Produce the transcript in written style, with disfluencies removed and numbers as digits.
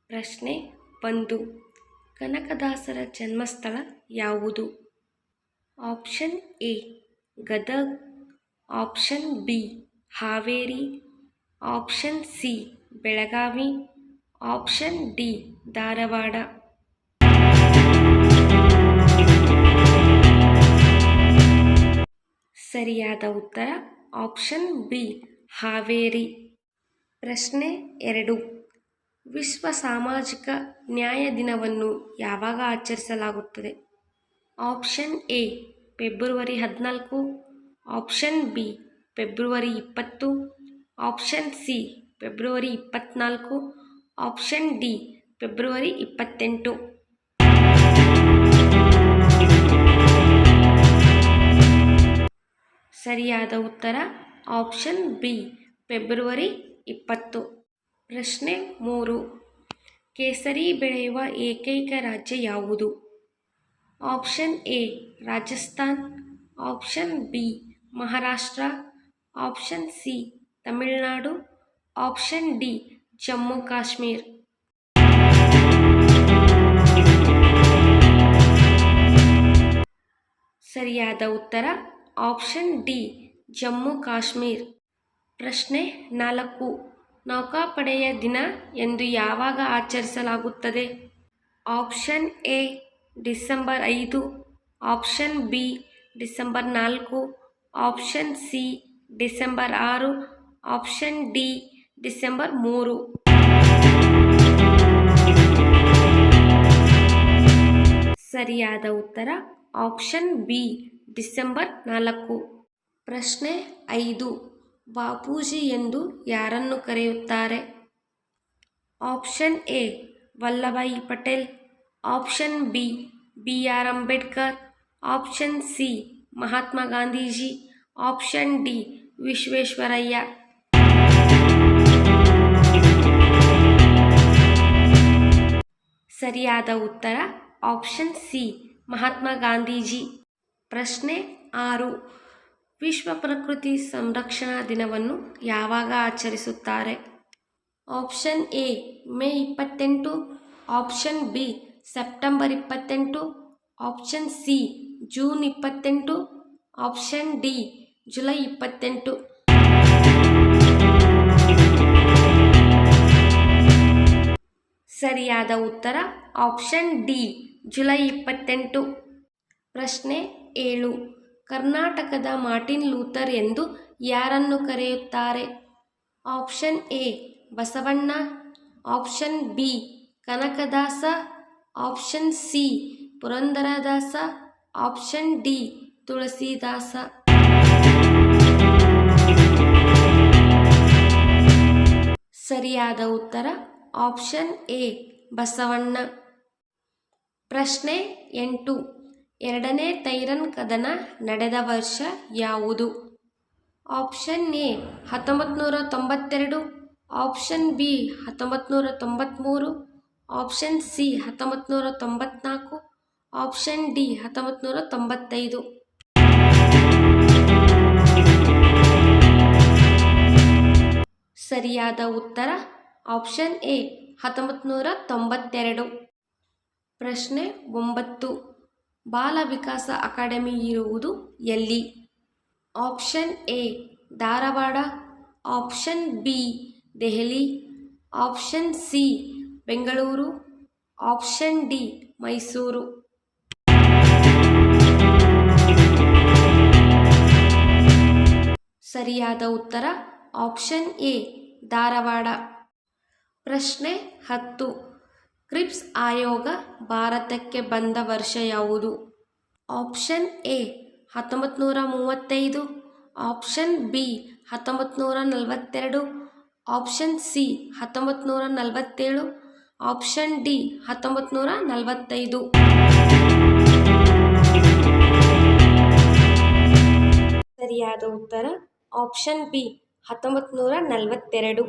ಪ್ರಶ್ನೆ 1. ಕನಕದಾಸರ ಜನ್ಮಸ್ಥಳ ಯಾವುದು? Option A Gadag, option B Haveri, option C Belagavi, option D Dharwad. ಸರಿಯಾದ ಉತ್ತರ ಆಪ್ಷನ್ ಬಿ ಹಾವೇರಿ. ಪ್ರಶ್ನೆ 2. ವಿಶ್ವ ಸಾಮಾಜಿಕ ನ್ಯಾಯ ದಿನವನ್ನು ಯಾವಾಗ ಆಚರಿಸಲಾಗುತ್ತದೆ? Option A February 14, option B February 20, option C February 24, option D February 28. ಸರಿಯಾದ ಉತ್ತರ ಆಪ್ಷನ್ ಬಿ ಫೆಬ್ರವರಿ 20. ಪ್ರಶ್ನೆ 3. ಕೇಸರಿ ಬೆಳೆಯುವ ಏಕೈಕ ರಾಜ್ಯ ಯಾವುದು? Option A Rajasthan, option B Maharashtra, option C Tamil Nadu, option D Jammu Kashmir. ಸರಿಯಾದ ಉತ್ತರ ಆಪ್ಷನ್ ಡಿ ಜಮ್ಮು ಕಾಶ್ಮೀರ. ಪ್ರಶ್ನೆ 4. ನೌಕಾಪಡೆಯ ದಿನ ಎಂದು ಯಾವಾಗ ಆಚರಿಸಲಾಗುತ್ತದೆ? Option A December 5, option B December 4, option C December 6, option D December 3. ಸರಿಯಾದ ಉತ್ತರ ಆಪ್ಷನ್ ಬಿ ಡಿಸೆಂಬರ್ 4. ಪ್ರಶ್ನೆ 5. ಬಾಪೂಜಿ ಎಂದು ಯಾರನ್ನು ಕರೆಯುತ್ತಾರೆ? Option A Vallabhbhai Patel, option B BR Ambedkar, option C Mahatma Gandhiji, option D Visvesvaraya. ಸರಿಯಾದ ಉತ್ತರ ಆಪ್ಷನ್ ಸಿ ಮಹಾತ್ಮ ಗಾಂಧೀಜಿ. ಪ್ರಶ್ನೆ 6. ವಿಶ್ವ ಪ್ರಕೃತಿ ಸಂರಕ್ಷಣಾ ದಿನವನ್ನು ಯಾವಾಗ ಆಚರಿಸುತ್ತಾರೆ? Option A May 28, option B September 28, option C June 28, option D July 28. ಸರಿಯಾದ ಉತ್ತರ ಆಪ್ಷನ್ ಡಿ ಜುಲೈ 28. ಪ್ರಶ್ನೆ 7. ಕರ್ನಾಟಕದ ಮಾರ್ಟಿನ್ ಲೂಥರ್ ಎಂದು ಯಾರನ್ನು ಕರೆಯುತ್ತಾರೆ? Option A Basavanna, option B Kanakadasa, option C Purandaradasa, option D Tulsidas. ಸರಿಯಾದ ಉತ್ತರ ಆಪ್ಷನ್ ಎ ಬಸವಣ್ಣ. ಪ್ರಶ್ನೆ 8. ಎರಡನೇ ತೈರನ್ ಕದನ ನಡೆದ ವರ್ಷ ಯಾವುದು? Option A 1992, option B 1993, option C 1994, option D 1995. ಸರಿಯಾದ ಉತ್ತರ ಆಪ್ಷನ್ ಎ 1992. ಪ್ರಶ್ನೆ 9. ಬಾಲ ವಿಕಾಸ ಅಕಾಡೆಮಿ ಇರುವುದು ಎಲ್ಲಿ? Option A Dharwad, option B Delhi, option C Bengaluru, option D Mysuru. ಸರಿಯಾದ ಉತ್ತರ ಆಪ್ಷನ್ ಎ ಧಾರವಾಡ. ಪ್ರಶ್ನೆ 10. ಕ್ರಿಪ್ಸ್ ಆಯೋಗ ಭಾರತಕ್ಕೆ ಬಂದ ವರ್ಷ ಯಾವುದು? Option A 1935, option B 1942, option C 1947, option D 1945. ಸರಿಯಾದ ಉತ್ತರ ಆಪ್ಷನ್ ಬಿ 1942.